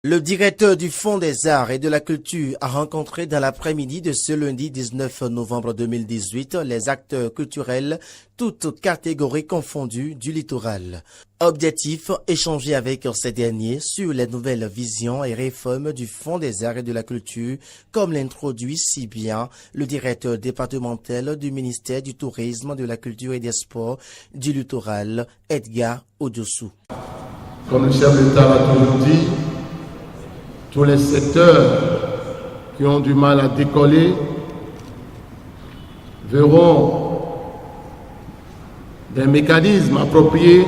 Le directeur du Fonds des Arts et de la Culture a rencontré dans l'après-midi de ce lundi 19 novembre 2018 les acteurs culturels, toutes catégories confondues du littoral. Objectif, échanger avec ces derniers sur les nouvelles visions et réformes du Fonds des Arts et de la Culture, comme l'introduit si bien le directeur départemental du ministère du Tourisme, de la Culture et des Sports du littoral, Edgar Odiosu. Comme le chef d'État l'a toujours dit, tous les secteurs qui ont du mal à décoller verront des mécanismes appropriés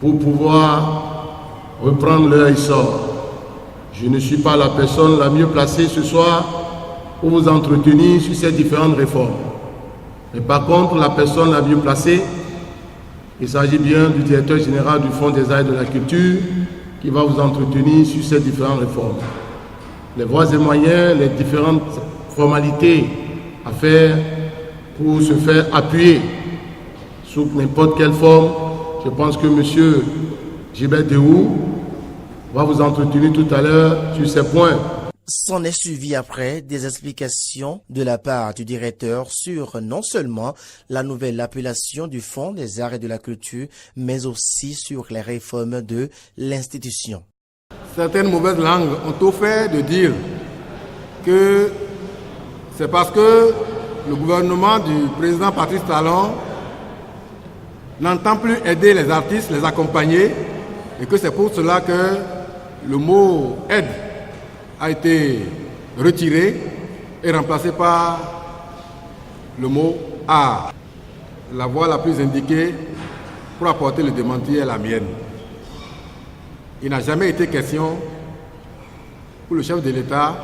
pour pouvoir reprendre leur essor. Je ne suis pas la personne la mieux placée ce soir pour vous entretenir sur ces différentes réformes. Mais par contre, la personne la mieux placée, il s'agit bien du directeur général du Fonds des Arts et de la Culture qui va vous entretenir sur ces différentes réformes. Les voies et moyens, les différentes formalités à faire pour se faire appuyer sous n'importe quelle forme. Je pense que M. Gilbert Dehoux va vous entretenir tout à l'heure sur ces points. S'en est suivi après des explications de la part du directeur sur non seulement la nouvelle appellation du Fonds des Arts et de la Culture, mais aussi sur les réformes de l'institution. Certaines mauvaises langues ont tout fait de dire que c'est parce que le gouvernement du président Patrice Talon n'entend plus aider les artistes, les accompagner, et que c'est pour cela que le mot « aide » a été retiré et remplacé par le mot « art ». La voie la plus indiquée pour apporter le démenti est la mienne. Il n'a jamais été question pour le chef de l'État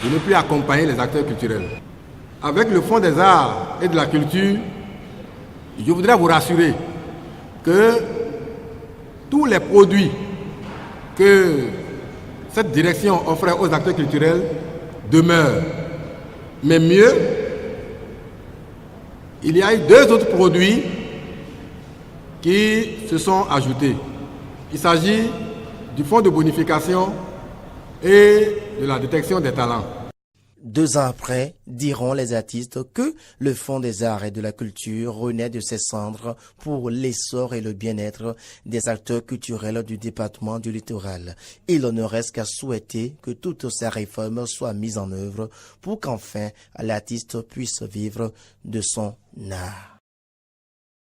de ne plus accompagner les acteurs culturels. Avec le Fonds des Arts et de la Culture, je voudrais vous rassurer que tous les produits que cette direction offrait aux acteurs culturels demeure. Mais mieux, il y a eu 2 autres produits qui se sont ajoutés. Il s'agit du fonds de bonification et de la détection des talents. 2 ans après, diront les artistes que le Fonds des Arts et de la Culture renaît de ses cendres pour l'essor et le bien-être des acteurs culturels du département du littoral. Il ne reste qu'à souhaiter que toutes ces réformes soient mises en œuvre pour qu'enfin l'artiste puisse vivre de son art.